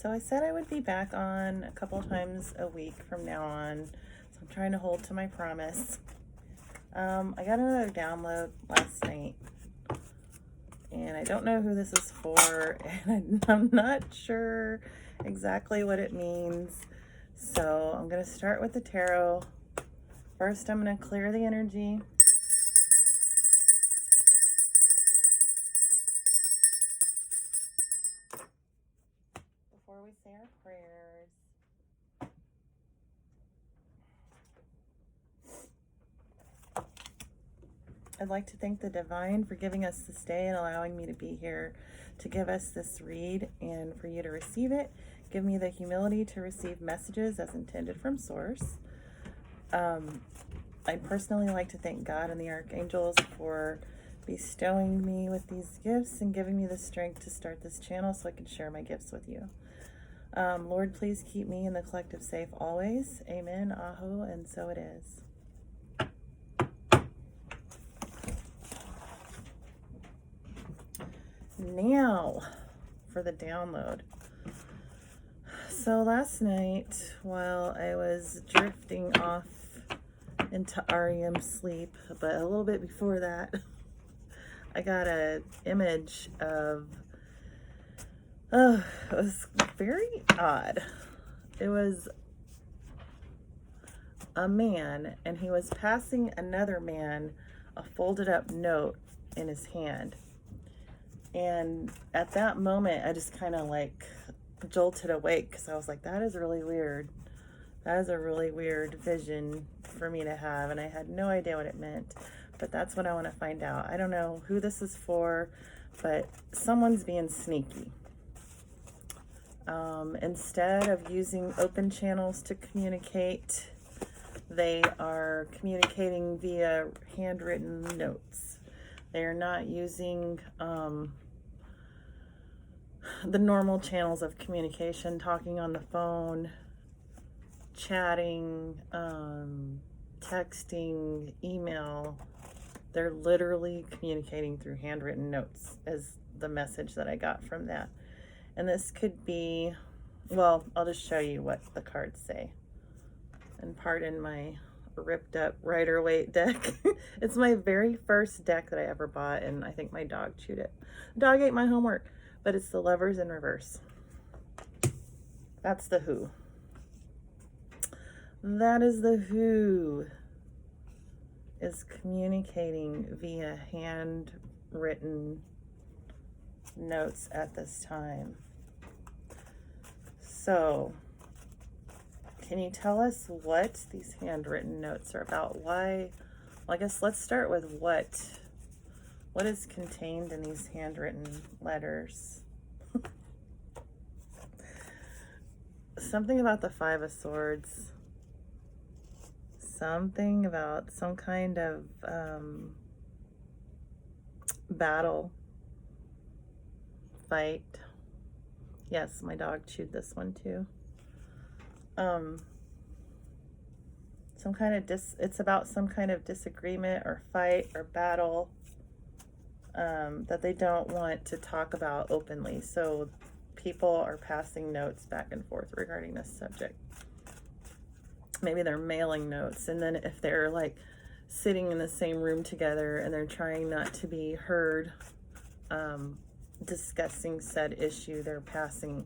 So I said I would be back on a couple times a week from now on. So I'm trying to hold to my promise. I got another download last night. And I don't know who this is for. And I'm not sure exactly what it means. So I'm going to start with the tarot. First, I'm going to clear the energy. Before we say our prayers. I'd like to thank the Divine for giving us this day and allowing me to be here to give us this read and for you to receive it. Give me the humility to receive messages as intended from Source. I'd personally like to thank God and the Archangels for bestowing me with these gifts and giving me the strength to start this channel so I can share my gifts with you. Lord, please keep me and the collective safe always. Amen, aho, and so it is. Now for the download. So last night, while I was drifting off into REM sleep, but a little bit before that, I got an image of, it was very odd. It was a man, and he was passing another man a folded up note in his hand. And at that moment, I just kind of like jolted awake because I was like, that is really weird. That is a really weird vision for me to have. And I had no idea what it meant. But that's what I want to find out. I don't know who this is for, but someone's being sneaky. Instead of using open channels to communicate, they are communicating via handwritten notes. They are not using the normal channels of communication, talking on the phone, chatting, texting, email. They're literally communicating through handwritten notes is the message that I got from that. And this could be, well, I'll just show you what the cards say. And pardon my ripped up Rider-Waite deck. It's my very first deck that I ever bought, and I think my dog chewed it. The dog ate my homework, but it's the Lovers in reverse. That's the Who. That is the Who is communicating via handwritten notes at this time. So, can you tell us what these handwritten notes are about? Why? Well, I guess let's start with what is contained in these handwritten letters. Something about the Five of Swords. Something about some kind of battle, fight. Yes, my dog chewed this one too. Some kind of it's about some kind of disagreement or fight or battle that they don't want to talk about openly. So people are passing notes back and forth regarding this subject. Maybe they're mailing notes, and then if they're like sitting in the same room together and they're trying not to be heard discussing said issue, they're passing.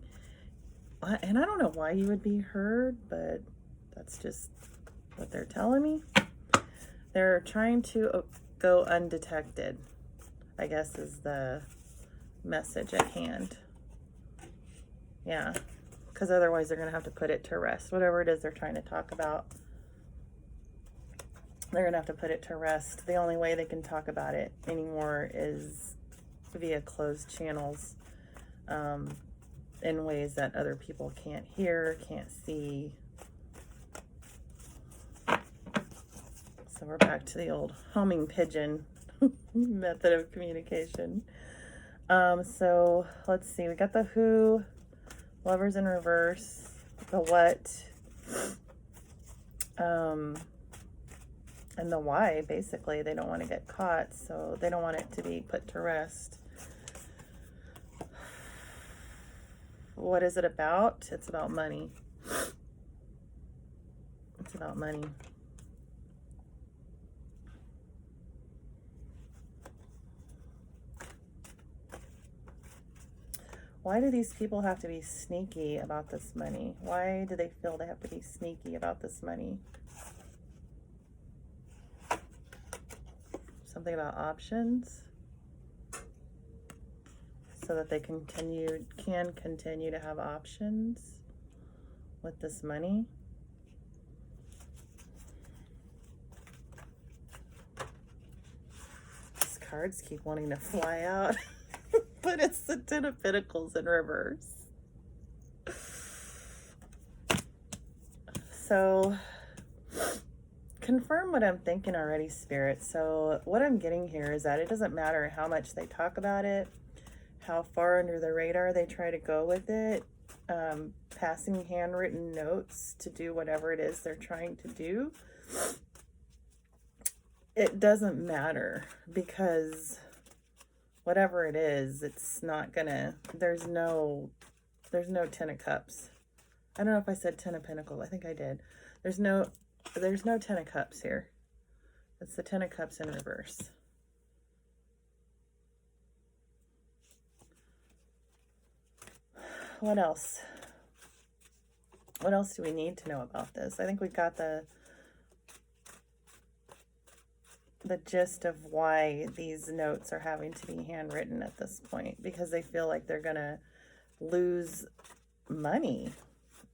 And I don't know why you would be heard, but that's just what they're telling me. They're trying to go undetected, I guess, is the message at hand. Yeah, because otherwise they're going to have to put it to rest. Whatever it is they're trying to talk about, they're going to have to put it to rest. The only way they can talk about it anymore is via closed channels, in ways that other people can't hear, can't see. So we're back to the old homing pigeon method of communication. So let's see, we got the Who, Lovers in reverse, the What, and the Why. Basically, they don't want to get caught, so they don't want it to be put to rest. What is it about? It's about money. It's about money. Why do these people have to be sneaky about this money? Why do they feel they have to be sneaky about this money? Something about options, so that they can continue to have options with this money. These cards keep wanting to fly out. But it's the Ten of Pentacles in reverse. So, confirm what I'm thinking already, Spirit. So, what I'm getting here is that it doesn't matter how much they talk about it, how far under the radar they try to go with it, passing handwritten notes to do whatever it is they're trying to do. It doesn't matter, because whatever it is, it's not gonna, there's no Ten of Cups. I don't know if I said Ten of Pentacles. I think I did. There's no Ten of Cups here. It's the Ten of Cups in reverse. What else? What else do we need to know about this? I think we've got the gist of why these notes are having to be handwritten at this point, because they feel like they're gonna lose money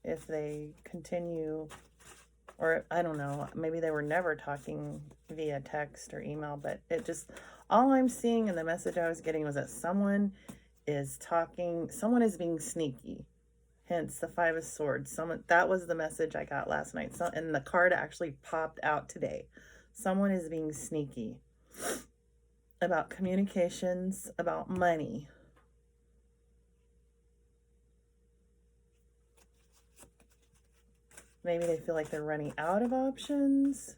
if they continue, or I don't know, maybe they were never talking via text or email, but it just, all I'm seeing in the message I was getting was that someone is talking, someone is being sneaky, hence the Five of Swords. Someone, that was the message I got last night. So, and the card actually popped out today. Someone is being sneaky about communications, about money. Maybe they feel like they're running out of options.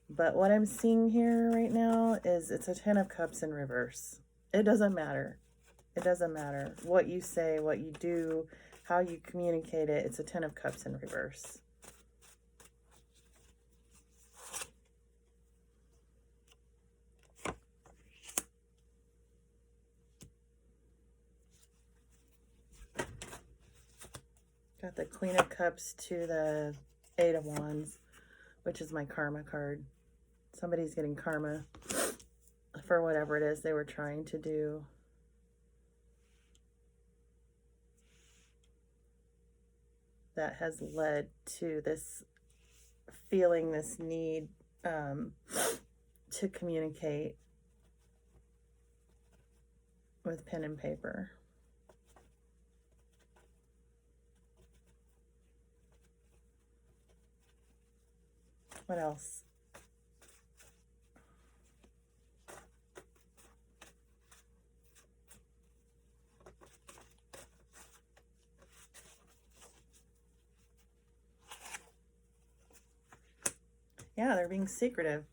But what I'm seeing here right now is it's a Ten of Cups in reverse. It doesn't matter. It doesn't matter what you say, what you do, how you communicate it. It's a Ten of Cups in reverse. Got the Queen of Cups to the Eight of Wands, which is my karma card. Somebody's getting karma for whatever it is they were trying to do. That has led to this feeling, this need to communicate with pen and paper. What else? Yeah, they're being secretive.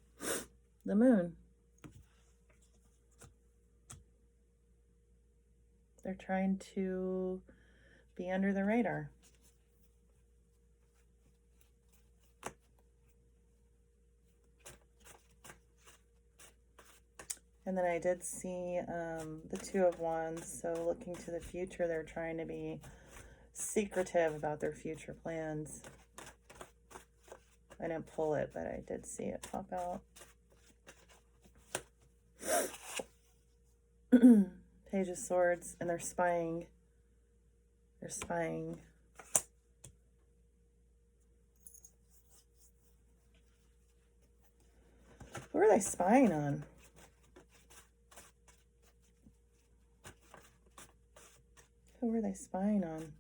The Moon. They're trying to be under the radar. And then I did see the Two of Wands. So looking to the future, they're trying to be secretive about their future plans. I didn't pull it, but I did see it pop out. Page of Swords, and they're spying. They're spying. Who are they spying on? Who were they spying on?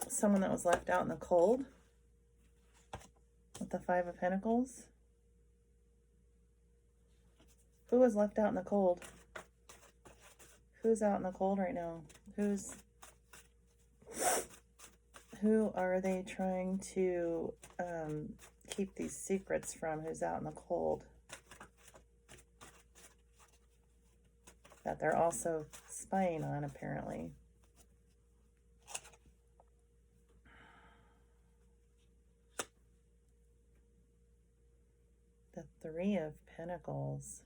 Someone that was left out in the cold with the Five of Pentacles. Who was left out in the cold? Who's out in the cold right now? Who are they trying to keep these secrets from, who's out in the cold, that they're also spying on, apparently. The Three of Pentacles.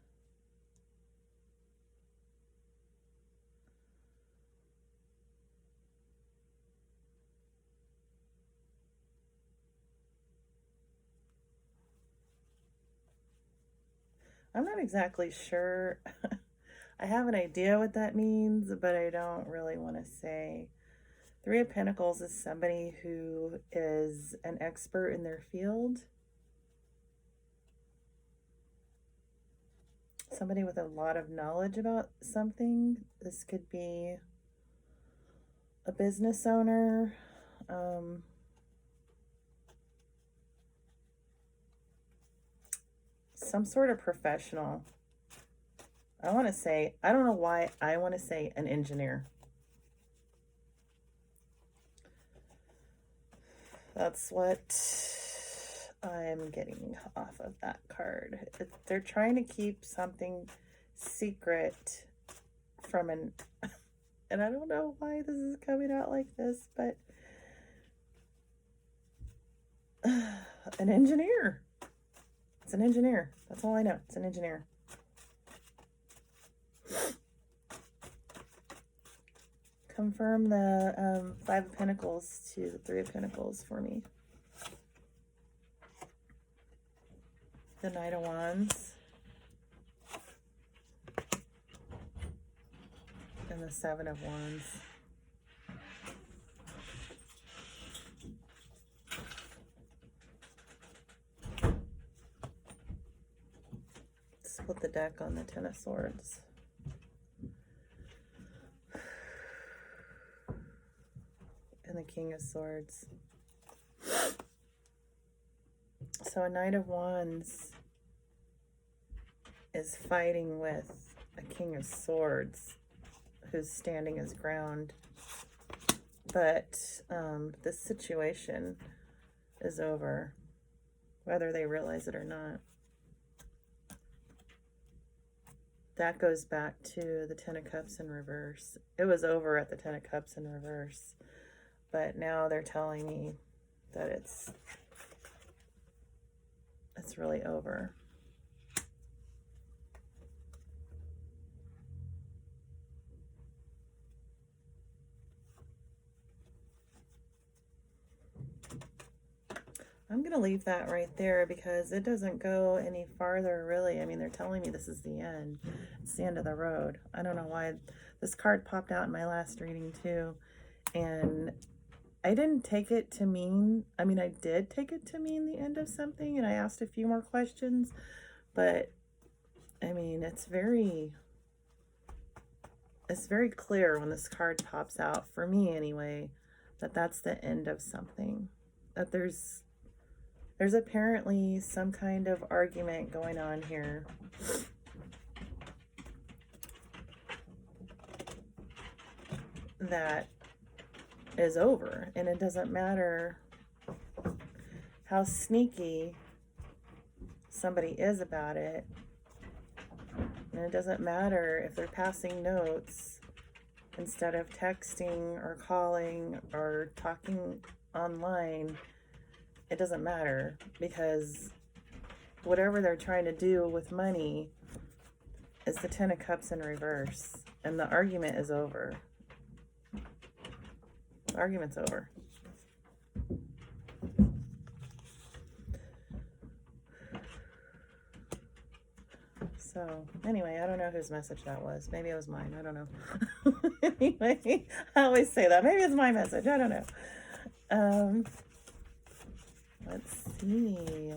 I'm not exactly sure. I have an idea what that means, but I don't really want to say. Three of Pentacles is somebody who is an expert in their field. Somebody with a lot of knowledge about something. This could be a business owner. Some sort of professional. I want to say, I don't know why I want to say an engineer. That's what I'm getting off of that card. They're trying to keep something secret from an, and I don't know why this is coming out like this, but an engineer. It's an engineer. That's all I know. It's an engineer. Confirm the Five of Pentacles to the Three of Pentacles for me. The Knight of Wands. And the Seven of Wands. Split the deck on the Ten of Swords. And the King of Swords. So a Knight of Wands is fighting with a King of Swords who's standing his ground. But this situation is over, whether they realize it or not. That goes back to the Ten of Cups in reverse. It was over at the Ten of Cups in reverse. But now they're telling me that it's really over. I'm going to leave that right there because it doesn't go any farther, really. I mean, they're telling me this is the end. It's the end of the road. I don't know why this card popped out in my last reading, too. And I didn't take it to mean, I mean, I did take it to mean the end of something, and I asked a few more questions, but, I mean, it's very clear when this card pops out, for me anyway, that that's the end of something. That there's apparently some kind of argument going on here. That is over, and it doesn't matter how sneaky somebody is about it, and it doesn't matter if they're passing notes instead of texting or calling or talking online. It doesn't matter, because whatever they're trying to do with money is the Ten of Cups in reverse, and the argument is over. The argument's over. So, anyway, I don't know whose message that was. Maybe it was mine. I don't know. Anyway, I always say that. Maybe it's my message. I don't know. Let's see.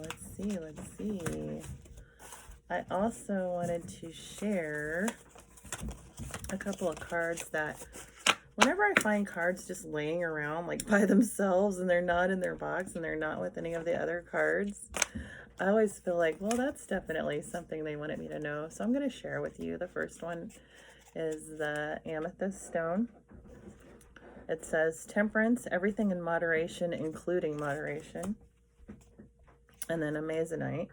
I also wanted to share a couple of cards that, whenever I find cards just laying around like by themselves and they're not in their box and they're not with any of the other cards, I always feel like, well, that's definitely something they wanted me to know. So I'm going to share with you. The first one is the amethyst stone. It says temperance, everything in moderation, including moderation. And then Amazonite.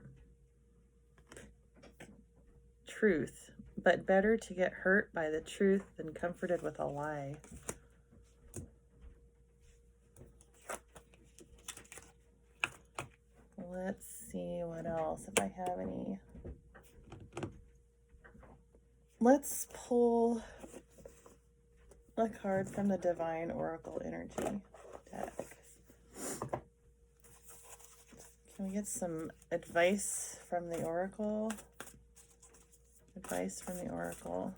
Truth. But better to get hurt by the truth than comforted with a lie. Let's see what else, if I have any. Let's pull a card from the Divine Oracle Energy deck. Can we get some advice from the Oracle? Advice from the Oracle.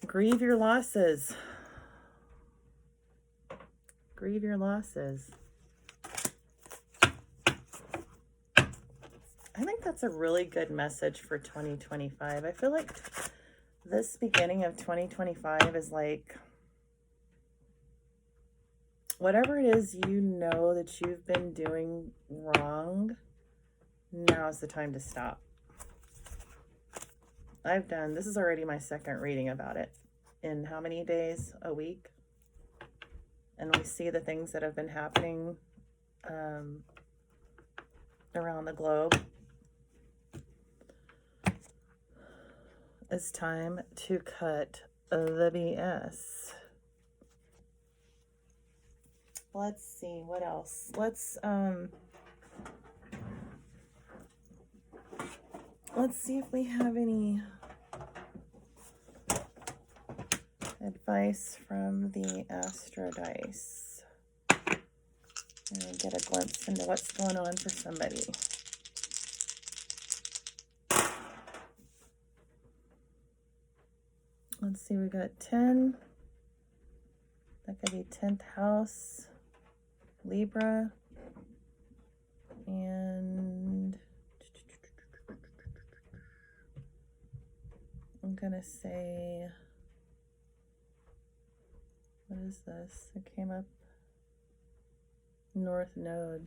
Grieve your losses. Grieve your losses. I think that's a really good message for 2025. I feel like this beginning of 2025 is like, whatever it is you know that you've been doing wrong, now's the time to stop. This is already my second reading about it. In how many days? A week? And we see the things that have been happening around the globe. It's time to cut the BS. Let's see, what else? Let's see if we have any advice from the Astro Dice. And get a glimpse into what's going on for somebody. Let's see, we got 10. That could be 10th house, Libra, and I'm gonna say, what is this? It came up, North Node.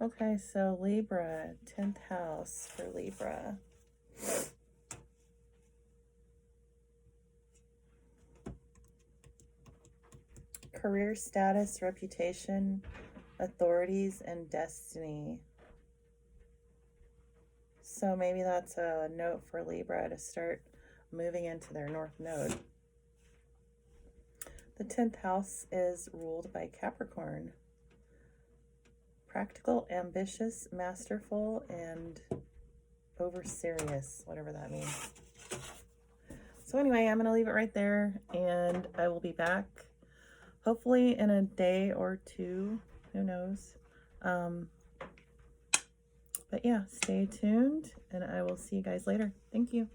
Okay, so Libra, 10th house for Libra. Career status, reputation, authorities, and destiny. So maybe that's a note for Libra to start moving into their North Node. The 10th house is ruled by Capricorn. Practical, ambitious, masterful, and over serious, whatever that means. So anyway, I'm going to leave it right there, and I will be back hopefully in a day or two. Who knows? But yeah, stay tuned, and I will see you guys later. Thank you.